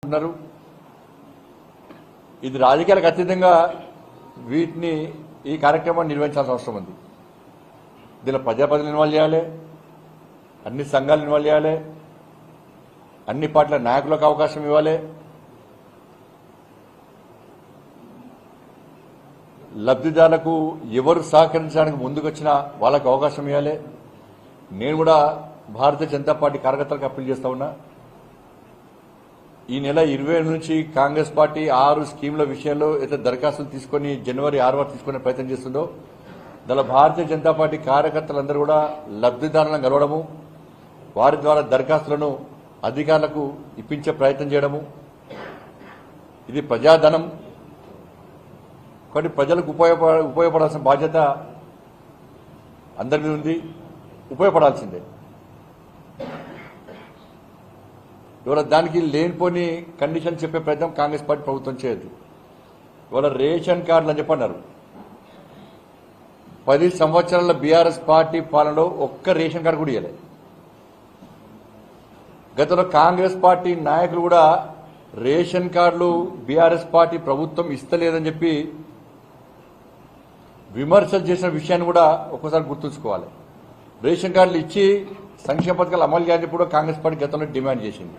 ఉన్నారు. ఇది రాజకీయాలకు అతీతంగా వీటిని ఈ కార్యక్రమాన్ని నిర్వహించాల్సిన అవసరం ఉంది. దీనిలో ప్రజాప్రతినిధులు ఇన్వాల్వ్ చేయాలి, అన్ని సంఘాలు ఇన్వాల్వ్ చేయాలి, అన్ని పార్టీల నాయకులకు అవకాశం ఇవ్వాలి, లబ్ధిదారులకు ఎవరు సహకరించడానికి ముందుకొచ్చినా వాళ్ళకు అవకాశం ఇవ్వాలి. నేను కూడా భారతీయ జనతా పార్టీ కార్యకర్తలకు అప్పీల్ చేస్తా ఉన్నా. ఈ నెల 20 నుంచి కాంగ్రెస్ పార్టీ 6 స్కీమ్ల విషయంలో అయితే దరఖాస్తులు తీసుకుని జనవరి 6 వరకు తీసుకునే ప్రయత్నం చేస్తుందో దానిలో భారతీయ జనతా పార్టీ కార్యకర్తలందరూ కూడా లబ్ధిదారులను కలవడము, వారి ద్వారా దరఖాస్తులను అధికారులకు ఇప్పించే ప్రయత్నం చేయడము. ఇది ప్రజాధనం కాబట్టి ప్రజలకు ఉపయోగపడాల్సిన బాధ్యత అందరి మీద ఉంది. ఉపయోగపడాల్సిందే. ఇవాళ దానికి లేనిపోని కండిషన్ చెప్పే ప్రయత్నం కాంగ్రెస్ పార్టీ ప్రభుత్వం చేయదు. ఇవాళ రేషన్ కార్డులు అని చెప్పన్నారు. 10 సంవత్సరాల బీఆర్ఎస్ పార్టీ పాలనలో ఒక్క రేషన్ కార్డు కూడా ఇవ్వలేదు. గతంలో కాంగ్రెస్ పార్టీ నాయకులు కూడా రేషన్ కార్డులు బీఆర్ఎస్ పార్టీ ప్రభుత్వం ఇస్తలేదని చెప్పి విమర్శలు చేసిన విషయాన్ని కూడా ఒక్కసారి గుర్తుంచుకోవాలి. రేషన్ కార్డులు ఇచ్చి సంక్షేమ పథకాలు అమలు చేయాలని కూడా కాంగ్రెస్ పార్టీ గతంలో డిమాండ్ చేసింది.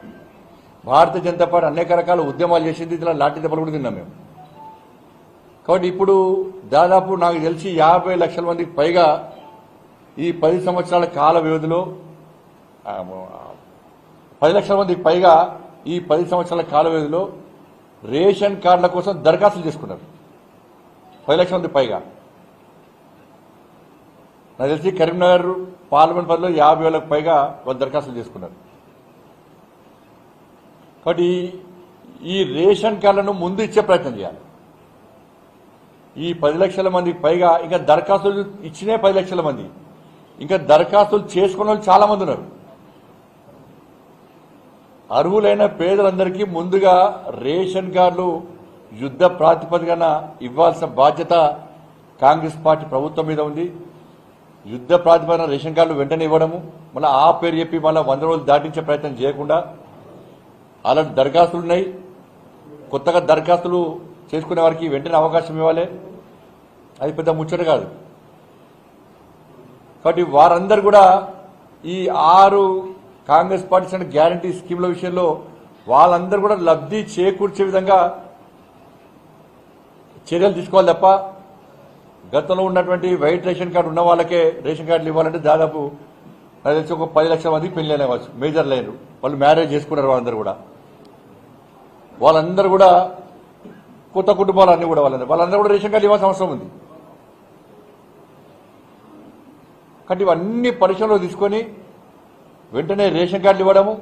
భారతీయ జనతా పార్టీ అనేక రకాల ఉద్యమాలు చేసింది. ఇలా లాఠీ దెబ్బలు కూడా తిన్నాం మేము. కాబట్టి ఇప్పుడు దాదాపు నాకు తెలిసి 50 లక్షల మందికి పైగా ఈ 10 సంవత్సరాల కాల వ్యవధిలో 10 లక్షల మందికి పైగా ఈ 10 సంవత్సరాల కాల వ్యవధిలో రేషన్ కార్డుల కోసం దరఖాస్తులు చేసుకున్నారు. 10 లక్షల మందికి పైగా. నాకు తెలిసి కరీంనగర్ పార్లమెంట్ పరిధిలో 50,000కు పైగా వాళ్ళు దరఖాస్తులు చేసుకున్నారు. కాబట్టి ఈ రేషన్ కార్డులను ముందు ఇచ్చే ప్రయత్నం చేయాలి. ఈ 10 లక్షల మందికి పైగా ఇంకా దరఖాస్తులు ఇచ్చినే 10 లక్షల మంది, ఇంకా దరఖాస్తులు చేసుకున్న వాళ్ళు చాలా మంది ఉన్నారు. అర్హులైన పేదలందరికీ ముందుగా రేషన్ కార్డులు యుద్ధ ప్రాతిపదికన ఇవ్వాల్సిన బాధ్యత కాంగ్రెస్ పార్టీ ప్రభుత్వం మీద ఉంది. యుద్ధ ప్రాతిపదికన రేషన్ కార్డులు వెంటనే ఇవ్వడము, మళ్ళీ ఆ పేరు చెప్పి మళ్ళీ 100 రోజులు దాటించే ప్రయత్నం చేయకుండా అలాంటి దరఖాస్తులు ఉన్నాయి. కొత్తగా దరఖాస్తులు చేసుకునే వారికి వెంటనే అవకాశం ఇవ్వాలి. అది పెద్ద ముచ్చట కాదు. కాబట్టి వారందరూ కూడా ఈ 6 కాంగ్రెస్ పార్టీ గ్యారంటీ స్కీమ్ల విషయంలో వాళ్ళందరూ కూడా లబ్ధి చేకూర్చే విధంగా చర్యలు తీసుకోవాలి తప్ప గతంలో ఉన్నటువంటి వైట్ రేషన్ కార్డు ఉన్న వాళ్ళకే రేషన్ కార్డులు ఇవ్వాలంటే దాదాపు నాకు తెలిసి ఒక 10 లక్షల మందికి పెళ్లి అయినవచ్చు. మేజర్ లైన్లు వాళ్ళు మ్యారేజ్ చేసుకున్నారు. వాళ్ళందరూ కూడా కొత్త కుటుంబాలు అన్ని కూడా వాళ్ళందరూ కూడా రేషన్ కార్డు ఇవ్వాల్సిన అవసరం ఉంది. కాబట్టి ఇవన్నీ పరిశ్రమలో తీసుకొని వెంటనే రేషన్ కార్డులు ఇవ్వడము,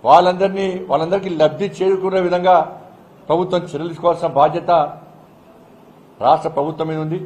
వాళ్ళందరికీ లబ్ధి చేకూరే విధంగా ప్రభుత్వం చర్యలు తీసుకోవాల్సిన బాధ్యత రాష్ట్ర ప్రభుత్వం మీద ఉంది.